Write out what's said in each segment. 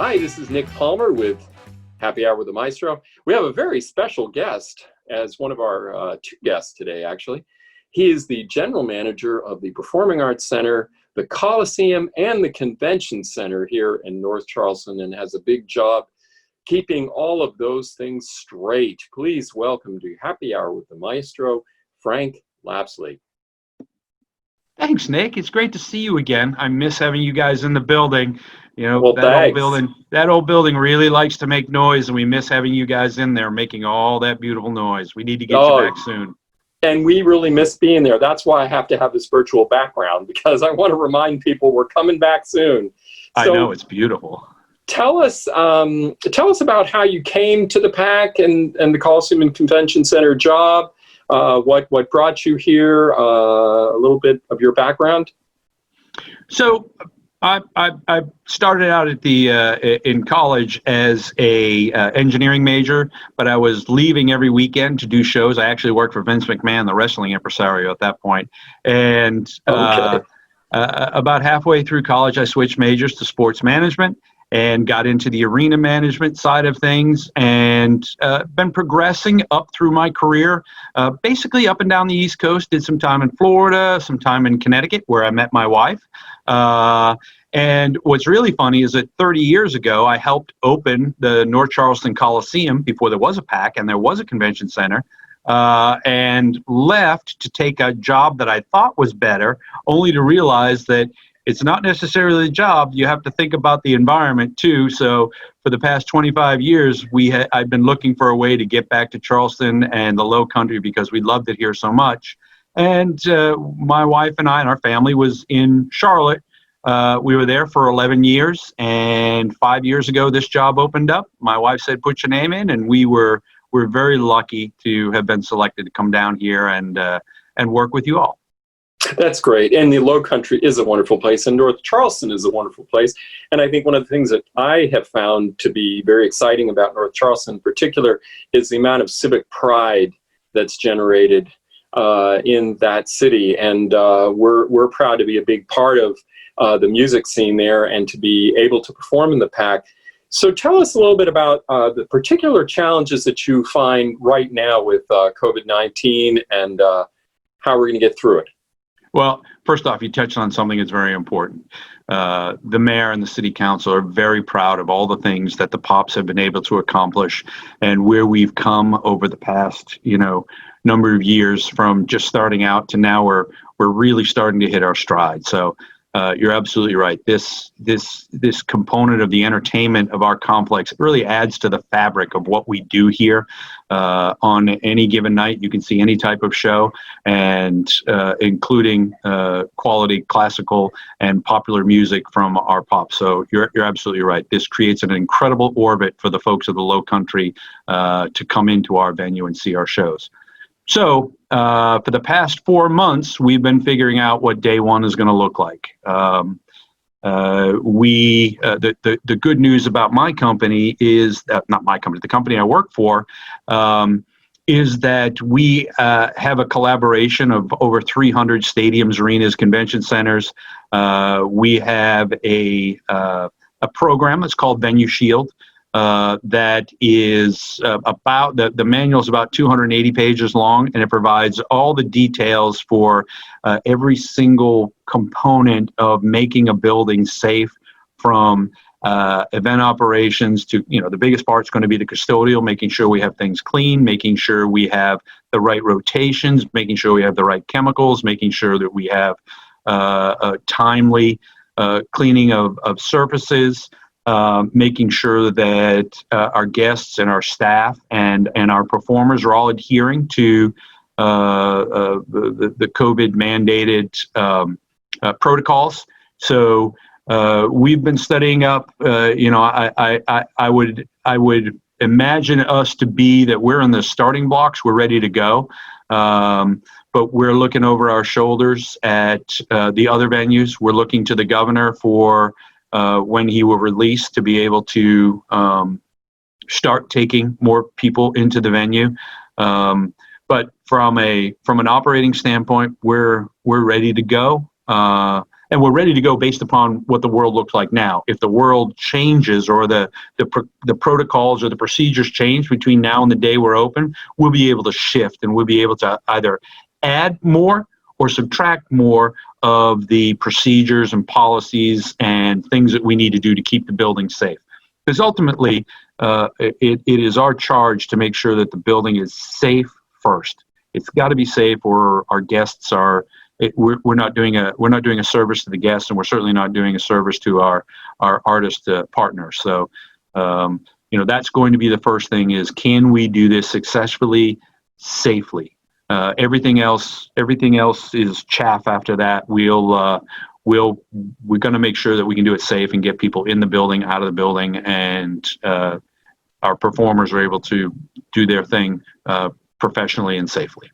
Hi, this is Nick Palmer with Happy Hour with the Maestro. We have a very special guest as one of our two guests today, actually. He is the general manager of the Performing Arts Center, the Coliseum, and the Convention Center here in North Charleston, and has a big job keeping all of those things straight. Please welcome to Happy Hour with the Maestro, Frank Lapsley. Thanks, Nick. It's great to see you again. I miss having you guys in the building. You know, Well, that old building really likes to make noise, and we miss having you guys in there making all that beautiful noise. We need to get you back soon. And we really miss being there. That's why I have to have this virtual background, because I want to remind people we're coming back soon. I know, it's beautiful. Tell us about how you came to the PAC and the Coliseum and Convention Center job. What brought you here? A little bit of your background. So I started out at in college as a engineering major, but I was leaving every weekend to do shows. I actually worked for Vince McMahon, the wrestling impresario, at that point. And about halfway through college, I switched majors to sports management and got into the arena management side of things, and been progressing up through my career, basically up and down the East Coast. Did some time in Florida, some time in Connecticut, where I met my wife. And what's really funny is that 30 years ago, I helped open the North Charleston Coliseum before there was a PAC and there was a convention center, and left to take a job that I thought was better, only to realize that it's not necessarily the job. You have to think about the environment too. So for the past 25 years, I've been looking for a way to get back to Charleston and the Low Country because we loved it here so much. And my wife and I and our family was in Charlotte. We were there for 11 years, and 5 years ago, this job opened up. My wife said, "Put your name in," and we're very lucky to have been selected to come down here and work with you all. That's great. And the Low Country is a wonderful place, and North Charleston is a wonderful place. And I think one of the things that I have found to be very exciting about North Charleston in particular is the amount of civic pride that's generated in that city. And we're proud to be a big part of the music scene there and to be able to perform in the PAC. So tell us a little bit about the particular challenges that you find right now with COVID-19 and how we're going to get through it. Well, first off, you touched on something that's very important. The mayor and the city council are very proud of all the things that the Pops have been able to accomplish and where we've come over the past, number of years, from just starting out to now we're really starting to hit our stride. So you're absolutely right. This component of the entertainment of our complex really adds to the fabric of what we do here. On any given night, you can see any type of show, and including quality classical and popular music from our Pops. So you're absolutely right. This creates an incredible orbit for the folks of the Low Country to come into our venue and see our shows. So for the past 4 months, we've been figuring out what day one is going to look like. The good news about my company is not my company, the company I work for, is that we have a collaboration of over 300 stadiums, arenas, convention centers. We have a program that's called Venue Shield. That is about, the manual is about 280 pages long, and it provides all the details for every single component of making a building safe, from event operations to, the biggest part's going to be the custodial, making sure we have things clean, making sure we have the right rotations, making sure we have the right chemicals, making sure that we have a timely cleaning of surfaces. Making sure that our guests and our staff and our performers are all adhering to the COVID mandated protocols. So we've been studying up. I would imagine us to be that we're in the starting blocks. We're ready to go. But we're looking over our shoulders at the other venues. We're looking to the governor for when he will release to be able to start taking more people into the venue. But from an operating standpoint, we're ready to go. and we're ready to go based upon what the world looks like now. If the world changes or the protocols or the procedures change between now and the day we're open, we'll be able to shift, and we'll be able to either add more or subtract more of the procedures and policies and things that we need to do to keep the building safe. Because ultimately, it is our charge to make sure that the building is safe first. It's got to be safe, or our guests are. We're not doing a service to the guests, and we're certainly not doing a service to our artist partners. So, that's going to be the first thing: is can we do this successfully, safely? Everything else is chaff after that. We're going to make sure that we can do it safe and get people in the building, out of the building, and our performers are able to do their thing professionally and safely.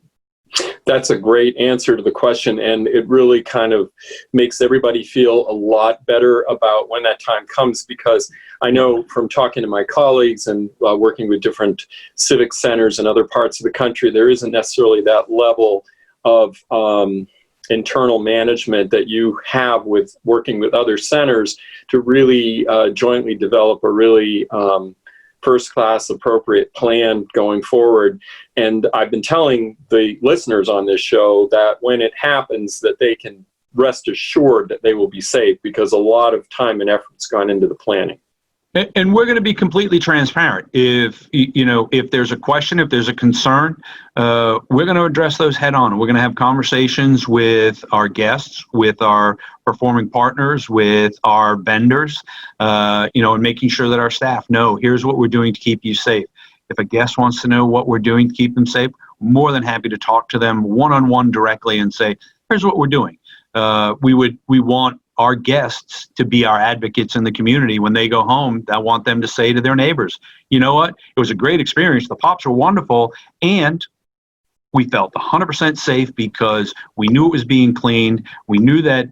That's a great answer to the question, and it really kind of makes everybody feel a lot better about when that time comes, because I know from talking to my colleagues and working with different civic centers in other parts of the country, there isn't necessarily that level of internal management that you have with working with other centers to really jointly develop a really first-class appropriate plan going forward. And I've been telling the listeners on this show that when it happens, that they can rest assured that they will be safe, because a lot of time and effort's gone into the planning. And we're going to be completely transparent. If there's a question, if there's a concern, we're going to address those head on. We're going to have conversations with our guests, with our performing partners, with our vendors, and making sure that our staff know, here's what we're doing to keep you safe. If a guest wants to know what we're doing to keep them safe, more than happy to talk to them one-on-one directly and say, here's what we're doing. We want our guests to be our advocates in the community. When they go home, I want them to say to their neighbors, you know what, it was a great experience. The pops were wonderful, and we felt 100% safe because we knew it was being cleaned. We knew that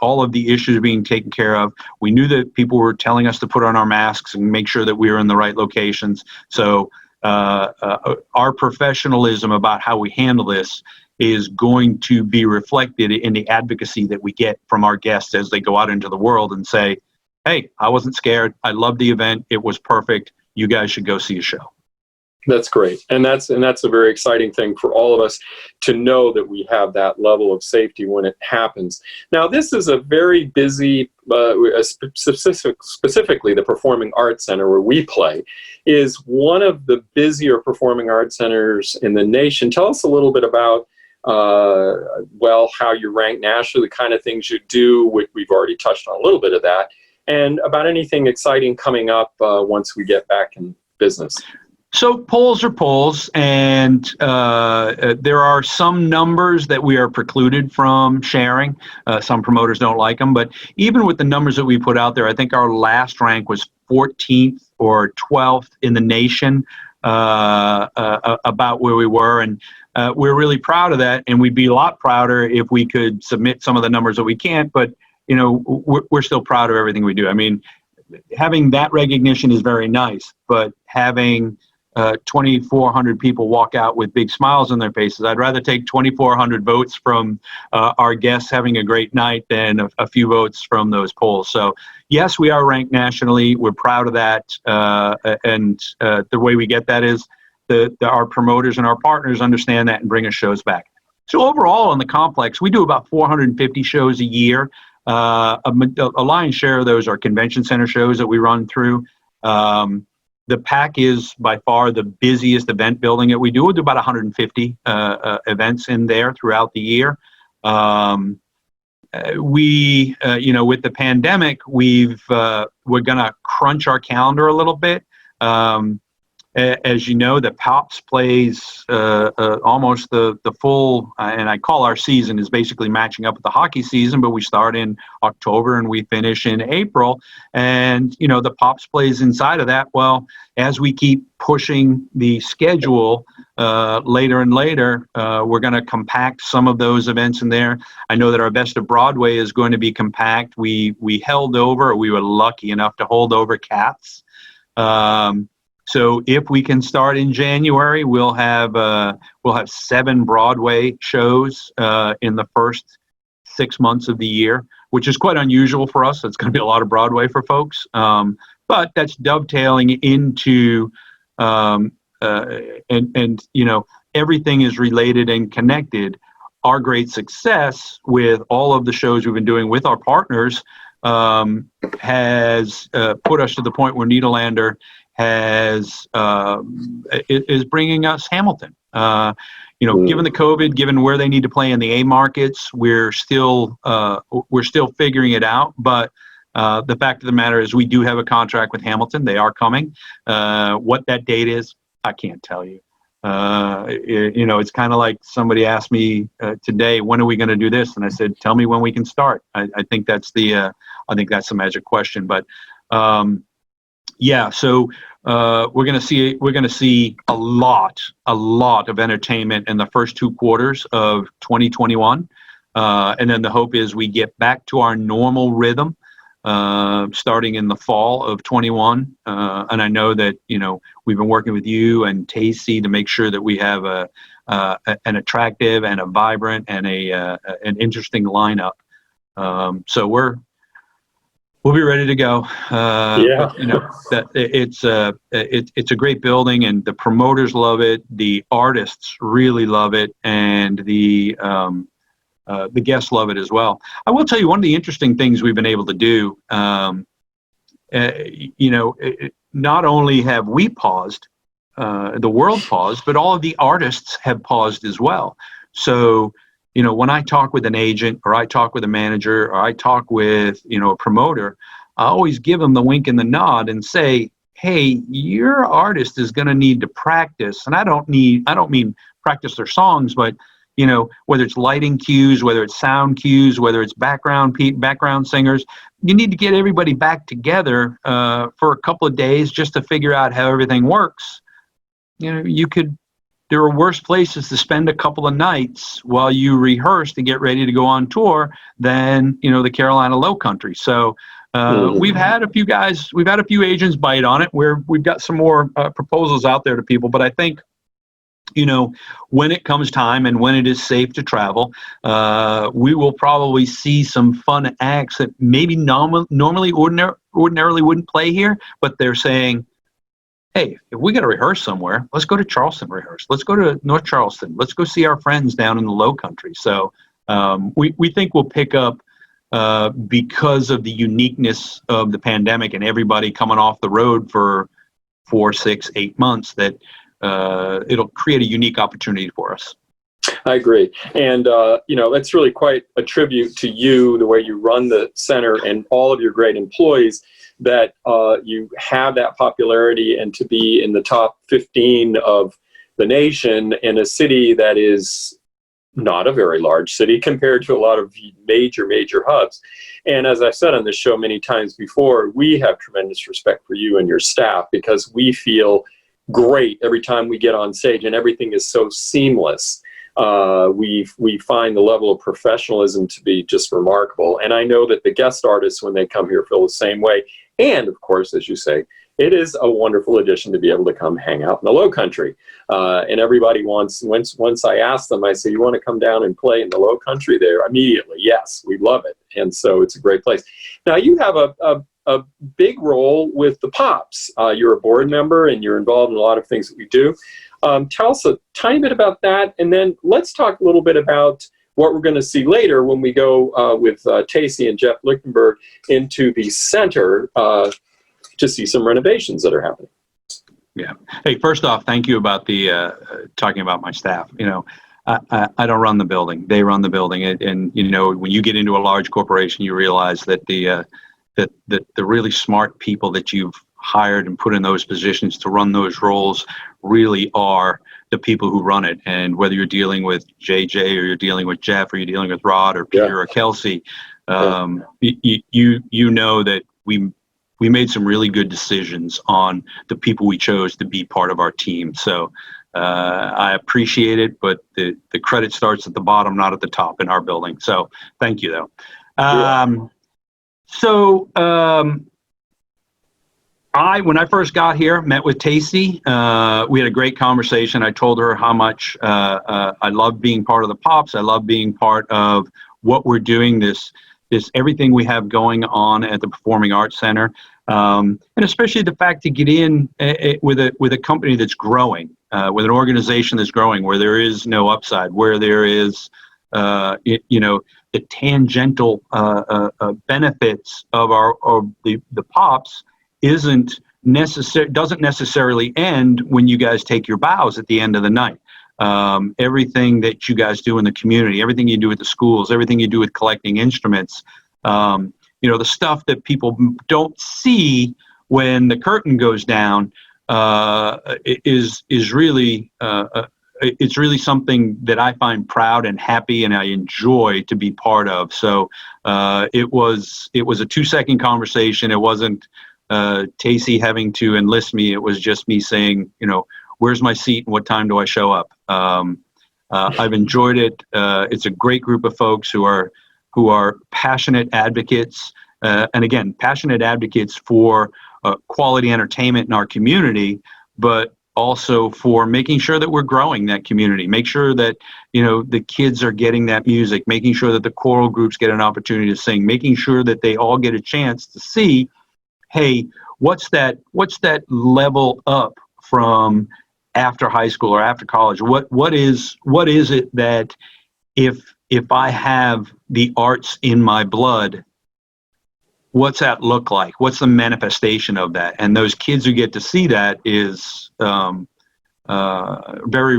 all of the issues were being taken care of. We knew that people were telling us to put on our masks and make sure that we were in the right locations. So our professionalism about how we handle this is going to be reflected in the advocacy that we get from our guests as they go out into the world and say, hey, I wasn't scared. I loved the event. It was perfect. You guys should go see a show. That's great. And that's a very exciting thing for all of us to know, that we have that level of safety when it happens. Now, this is a very busy, specifically the Performing Arts Center where we play, is one of the busier performing arts centers in the nation. Tell us a little bit about how you rank nationally, the kind of things you do. We've already touched on a little bit of that, and about anything exciting coming up once we get back in business. So polls are polls, and there are some numbers that we are precluded from sharing. Some promoters don't like them, but even with the numbers that we put out there, I think our last rank was 14th or 12th in the nation about where we were, and we're really proud of that, and we'd be a lot prouder if we could submit some of the numbers that we can't, but we're still proud of everything we do. I mean, having that recognition is very nice, but having 2,400 people walk out with big smiles on their faces, I'd rather take 2,400 votes from our guests having a great night than a few votes from those polls. So yes, we are ranked nationally. We're proud of that, and the way we get that is our promoters and our partners understand that and bring us shows back. So overall in the complex, we do about 450 shows a year. A lion's share of those are convention center shows that we run through. The PAC is by far the busiest event building that we do. We do about 150 events in there throughout the year. With the pandemic, we're going to crunch our calendar a little bit. As you know, the Pops plays almost the full, and I call our season is basically matching up with the hockey season, but we start in October and we finish in April. And, the Pops plays inside of that. Well, as we keep pushing the schedule later and later, we're going to compact some of those events in there. I know that our Best of Broadway is going to be compact. We were lucky enough to hold over Cats. So if we can start in January, we'll have 7 Broadway shows in the first 6 months of the year. which is quite unusual for us. It's going to be a lot of Broadway for folks, but that's dovetailing into and you know, everything is related and connected. Our great success with all of the shows we've been doing with our partners has put us to the point where Nederlander is bringing us Hamilton. You know, given the COVID, given where they need to play in the A markets, we're still figuring it out. But the fact of the matter is, we do have a contract with Hamilton. They are coming. What that date is, I can't tell you. You know, it's kind of like somebody asked me today, when are we going to do this? And I said, tell me when we can start. I think that's the magic question. But yeah, so we're going to see a lot of entertainment in the first 2 quarters of 2021, and then the hope is we get back to our normal rhythm starting in the fall of 21. And I know that, you know, we've been working with you and Tacy to make sure that we have an attractive and a vibrant and an interesting lineup. So we'll be ready to go. Yeah. But, you know, that it's a great building, and the promoters love it. The artists really love it, and the guests love it as well. I will tell you, one of the interesting things we've been able to do, you know, not only have we paused, the world paused, but all of the artists have paused as well. So, you know, when I talk with an agent, or I talk with a manager, or I talk with, you know, a promoter, I always give them the wink and the nod and say, hey, your artist is going to need to practice. And I don't mean practice their songs, but, you know, whether it's lighting cues, whether it's sound cues, whether it's background singers, you need to get everybody back together for a couple of days just to figure out how everything works. You know, there are worse places to spend a couple of nights while you rehearse to get ready to go on tour than, you know, the Carolina Low Country. So we've had a few agents bite on it, where we've got some more proposals out there to people. But I think, you know, when it comes time and when it is safe to travel, we will probably see some fun acts that maybe ordinarily wouldn't play here, but they're saying, hey, if we got to rehearse somewhere, let's go to Charleston rehearse. Let's go to North Charleston. Let's go see our friends down in the Low Country. So we think we'll pick up because of the uniqueness of the pandemic and everybody coming off the road for 4, 6, 8 months, that it'll create a unique opportunity for us. I agree. And, you know, that's really quite a tribute to you, the way you run the center, and all of your great employees, that you have that popularity, and to be in the top 15 of the nation in a city that is not a very large city compared to a lot of major hubs. And as I've said on this show many times before, we have tremendous respect for you and your staff, because we feel great every time we get on stage, and everything is so seamless. We find the level of professionalism to be just remarkable. And I know that the guest artists, when they come here, feel the same way. And of course, as you say, it is a wonderful addition to be able to come hang out in the Low Country. And everybody once I ask them, I say, you want to come down and play in the Low Country? There immediately, yes, we love it. And so it's a great place. Now, you have a big role with the Pops. You're a board member, and you're involved in a lot of things that we do. Tell us a tiny bit about that, and then let's talk a little bit about what we're going to see later when we go with Tacy and Jeff Lichtenberg into the center to see some renovations that are happening. Yeah. Hey, first off, thank you about the talking about my staff. You know, I don't run the building; they run the building, and you know, when you get into a large corporation, you realize that the really smart people that you've hired and put in those positions to run those roles really are the people who run it. And whether you're dealing with JJ, or you're dealing with Jeff, or you're dealing with Rod or Peter or Kelsey, you know that we made some really good decisions on the people we chose to be part of our team. So I appreciate it, but the credit starts at the bottom, not at the top in our building. So thank you, though. When I first got here, met with Tacy. We had a great conversation. I told her how much I love being part of the Pops. I love being part of what we're doing, this everything we have going on at the Performing Arts Center, and especially the fact to get in with a company that's growing, with an organization that's growing, where there is no upside, where there is the tangential benefits of the pops doesn't necessarily end when you guys take your bows at the end of the night. Everything that you guys do in the community, everything you do at the schools, everything you do with collecting instruments, the stuff that people don't see when the curtain goes down, is really it's really something that I find proud and happy and I enjoy to be part of. So it was a 2-second conversation. It wasn't Tacy having to enlist me. It was just me saying, where's my seat and what time do I show up? I've enjoyed it. It's a great group of folks who are passionate advocates, and again, passionate advocates for quality entertainment in our community, but also for making sure that we're growing that community, make sure that the kids are getting that music, making sure that the choral groups get an opportunity to sing, making sure that they all get a chance to see, hey, what's that level up from after high school or after college? What is it that if I have the arts in my blood, what's that look like? What's the manifestation of that? And those kids who get to see that is very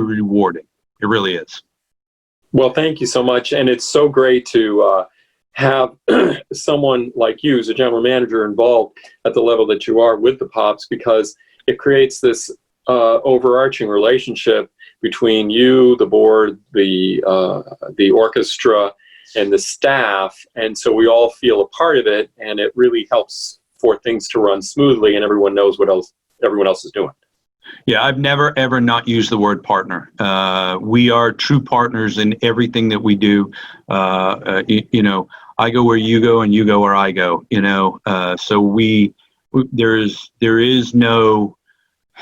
rewarding. It really is. Well, thank you so much. And it's so great to have someone like you as a general manager involved at the level that you are with the Pops, because it creates this overarching relationship between you, the board, the orchestra, and the staff, and so we all feel a part of it, and it really helps for things to run smoothly, and everyone knows what else everyone else is doing. Yeah, I've never ever not used the word partner. We are true partners in everything that we do. I go where you go, and you go where I go. So there is no.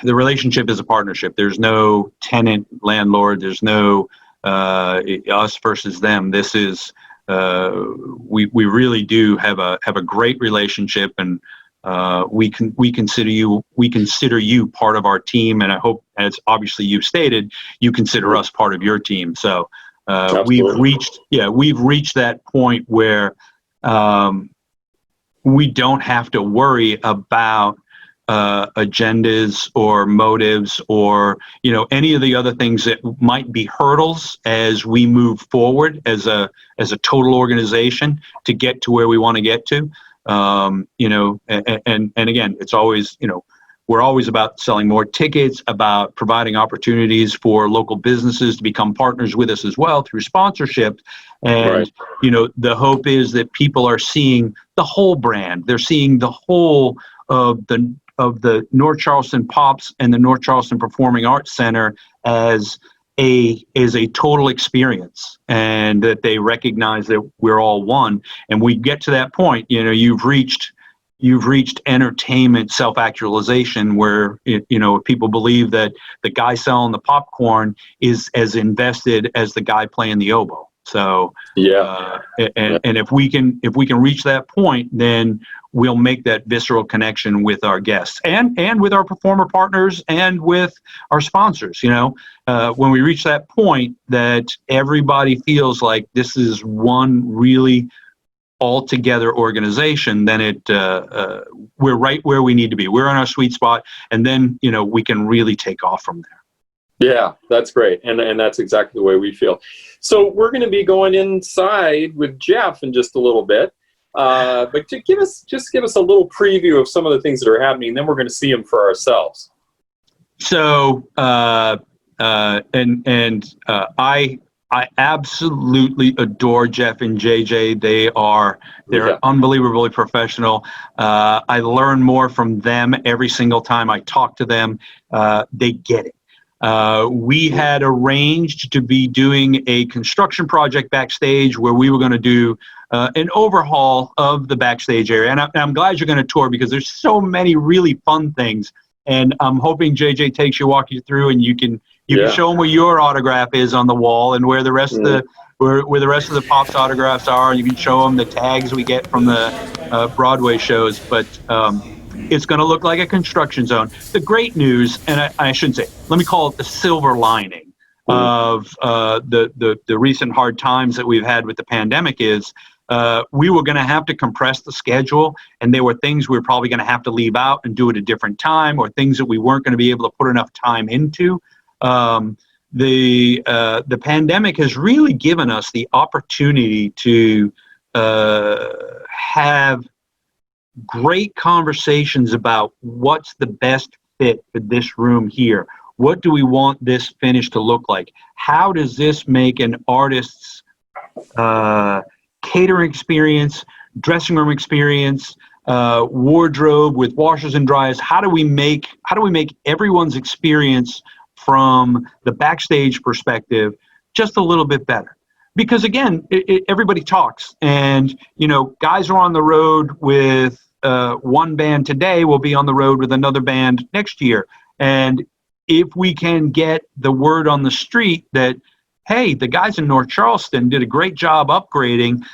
The relationship is a partnership. There's no tenant landlord. There's no us versus them. This is we really do have a great relationship, and we consider you part of our team, and I hope, as obviously you've stated, you consider us part of your team. So we've reached that point where we don't have to worry about agendas or motives or any of the other things that might be hurdles as we move forward as a total organization to get to where we want to get to. And again, it's always we're always about selling more tickets, about providing opportunities for local businesses to become partners with us as well through sponsorship. And right. The hope is that people are seeing the whole brand. They're seeing the whole of the North Charleston Pops and the North Charleston Performing Arts Center as a total experience, and that they recognize that we're all one. And we get to that point, you've reached entertainment self-actualization, where people believe that the guy selling the popcorn is as invested as the guy playing the oboe. So and if we can reach that point, then we'll make that visceral connection with our guests and with our performer partners and with our sponsors. When we reach that point that everybody feels like this is one really all-together organization, then we're right where we need to be. We're on our sweet spot, and then we can really take off from there. Yeah, that's great, and that's exactly the way we feel. So we're going to be going inside with Jeff in just a little bit, but to give us a little preview of some of the things that are happening, and then we're going to see them for ourselves. So, I absolutely adore Jeff and JJ. They're unbelievably professional. I learn more from them every single time I talk to them. They get it. We had arranged to be doing a construction project backstage where we were going to do an overhaul of the backstage area. And I'm glad you're going to tour, because there's so many really fun things. And I'm hoping JJ takes you, walk you through, and you can show them where your autograph is on the wall and where the rest of where the rest of the Pops autographs are. You can show them the tags we get from the Broadway shows, but it's going to look like a construction zone. The great news, and I shouldn't say, let me call it the silver lining of the recent hard times that we've had with the pandemic is we were going to have to compress the schedule, and there were things we were probably going to have to leave out and do at a different time, or things that we weren't going to be able to put enough time into. The pandemic has really given us the opportunity to have great conversations about what's the best fit for this room here. What do we want this finish to look like? How does this make an artist's catering experience, dressing room experience, wardrobe with washers and dryers? How do we make everyone's experience from the backstage perspective just a little bit better? Because again, everybody talks, and guys are on the road with one band today, will be on the road with another band next year. And if we can get the word on the street that, hey, the guys in North Charleston did a great job upgrading,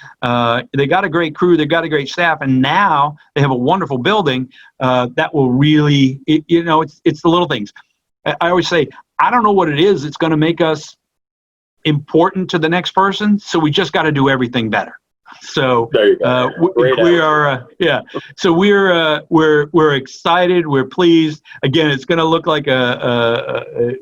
they got a great crew, they got a great staff, and now they have a wonderful building, that will really, it's the little things. I always say, I don't know what it is that's going to make us important to the next person, so we just got to do everything better. So we are, So we're excited. We're pleased. Again, it's going to look like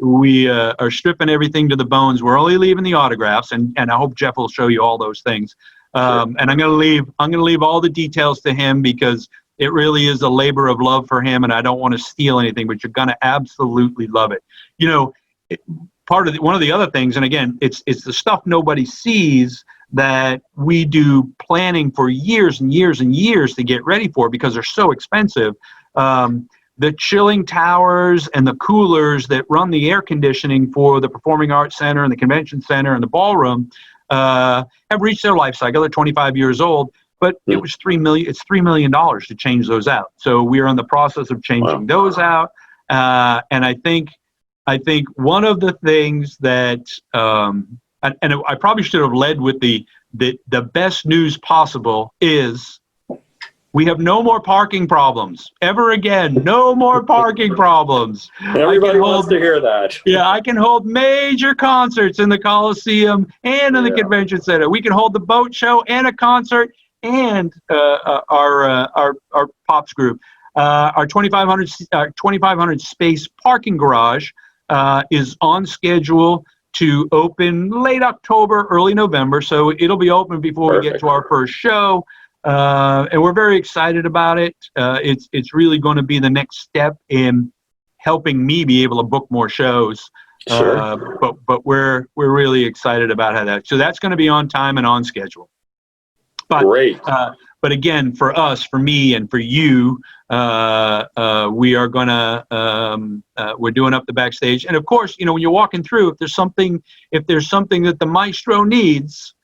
we are stripping everything to the bones. We're only leaving the autographs, and I hope Jeff will show you all those things. And I'm going to leave all the details to him, because it really is a labor of love for him, and I don't want to steal anything, but you're going to absolutely love it. One of the other things, and again, it's the stuff nobody sees that we do planning for years and years and years to get ready for, because they're so expensive. The chilling towers and the coolers that run the air conditioning for the Performing Arts Center and the Convention Center and the ballroom have reached their life cycle. They're 25 years old, but it was $3 million to change those out. So we are in the process of changing those out. And I think one of the things that, and I probably should have led with the best news possible, is we have no more parking problems ever again. No more parking problems. Everybody wants to hear that. Yeah, I can hold major concerts in the Coliseum and in the Convention Center. We can hold the boat show and a concert and our Pops group. Our 2,500 space parking garage is on schedule to open late October, early November. So it'll be open before we get to our first show. And we're very excited about it. It's really going to be the next step in helping me be able to book more shows. But we're really excited about how so that's going to be on time and on schedule. But, great. But again, for us, for me, and for you, we are gonna we're doing up the backstage, and of course, when you're walking through, if there's something that the Maestro needs,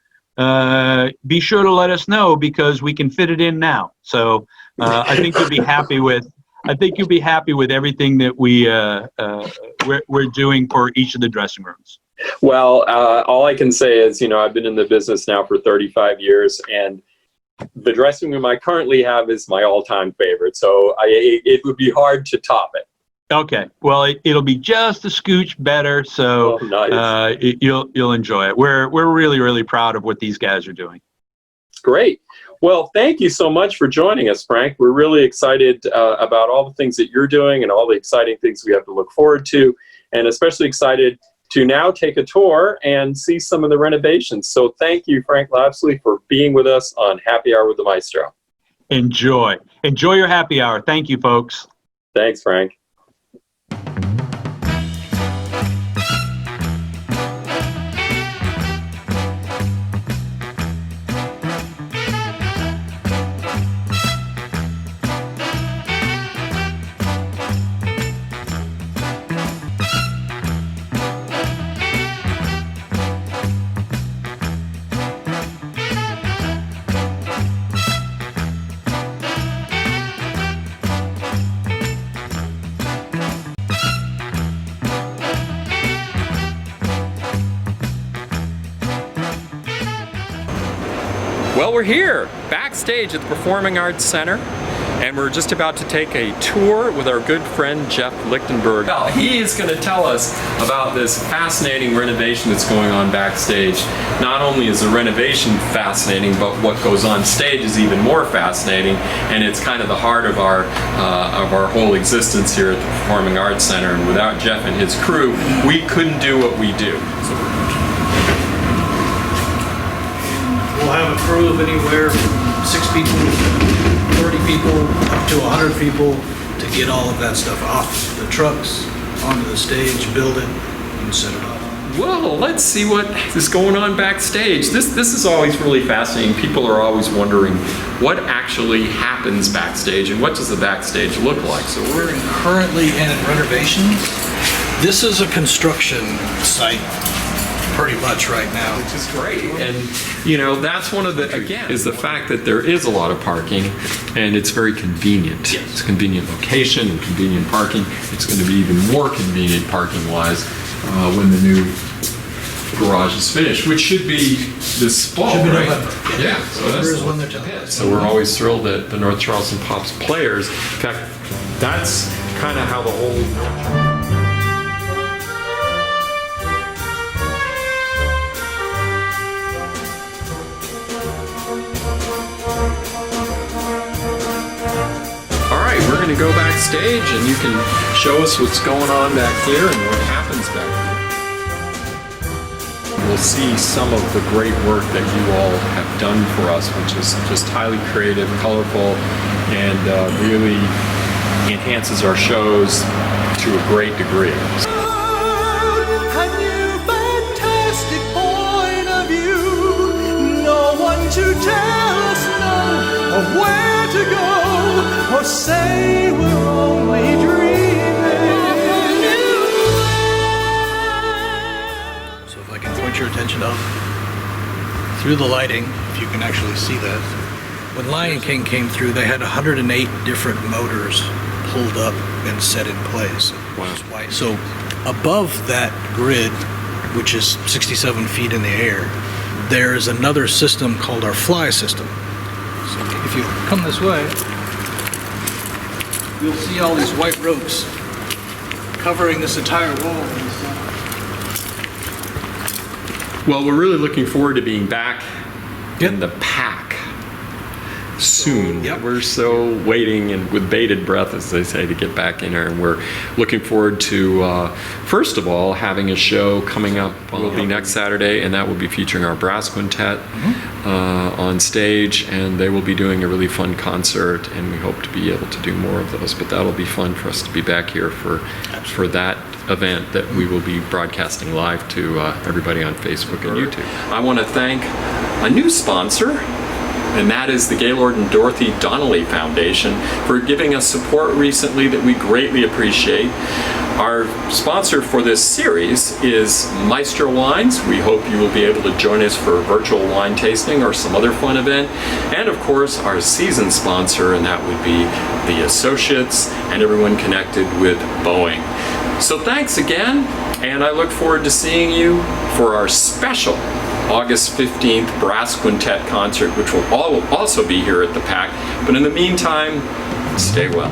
be sure to let us know, because we can fit it in now. So I think you'll be happy with. I think you'll be happy with everything that we're doing for each of the dressing rooms. Well, all I can say is, I've been in the business now for 35 years, and the dressing room I currently have is my all-time favorite. So it would be hard to top it. Okay. Well, it'll be just a scooch better. So nice. You'll enjoy it. We're really, really proud of what these guys are doing. Great. Well, thank you so much for joining us, Frank. We're really excited about all the things that you're doing and all the exciting things we have to look forward to, and especially excited to now take a tour and see some of the renovations. So thank you, Frank Lapsley, for being with us on Happy Hour with the Maestro. Enjoy your happy hour. Thank you, folks. Thanks, Frank. Well, we're here, backstage at the Performing Arts Center, and we're just about to take a tour with our good friend Jeff Lichtenberg. Well, he is going to tell us about this fascinating renovation that's going on backstage. Not only is the renovation fascinating, but what goes on stage is even more fascinating, and it's kind of the heart of our whole existence here at the Performing Arts Center. And without Jeff and his crew, we couldn't do what we do. We'll have a crew of anywhere from 6 people, 30 people, up to 100 people to get all of that stuff off the trucks, onto the stage, build it, and set it off. Well, let's see what is going on backstage. This is always really fascinating. People are always wondering what actually happens backstage and what does the backstage look like. So We're currently in renovations. This is a construction site pretty much right now. Which is great. And you know, that's one of the, again, is the fact that there is a lot of parking and it's very convenient. Yes. It's a convenient location and convenient parking. It's going to be even more convenient parking wise when the new garage is finished, which should be this fall, Should be right? November. Yeah. So November is when they're telling us. so we're always thrilled that the North Charleston Pops players, in fact, that's kind of how the whole We're going to go backstage and you can show us what's going on back here and what happens back here. We'll see some of the great work that you all have done for us, which is just highly creative, colorful, and really enhances our shows to a great degree. Of where to go, or say we're only dreaming. So if I can point your attention up through the lighting, if you can actually see that. When Lion King came through, they had 108 different motors pulled up and set in place. Wow. So above that grid, which is 67 feet in the air, there is another system called our fly system. So if you come this way, you'll see all these white ropes covering this entire wall. Well, we're really looking forward to being back Yep. in the PAC soon. Yep. We're so waiting and with bated breath, as they say, to get back in there, and we're looking forward to first of all having a show coming up. Will be next Saturday, and that will be featuring our brass quintet on stage, and they will be doing a really fun concert, and we hope to be able to do more of those. But that'll be fun for us to be back here for that event that we will be broadcasting live to everybody on Facebook and YouTube. I want to thank a new sponsor, and that is the Gaylord and Dorothy Donnelly Foundation, for giving us support recently that we greatly appreciate. Our sponsor for this series is Maestro Wines. We hope you will be able to join us for a virtual wine tasting or some other fun event. And of course, our season sponsor, and that would be the associates and everyone connected with Boeing. So thanks again, and I look forward to seeing you for our special August 15th Brass Quintet concert, which will also be here at the PAC. But in the meantime, stay well.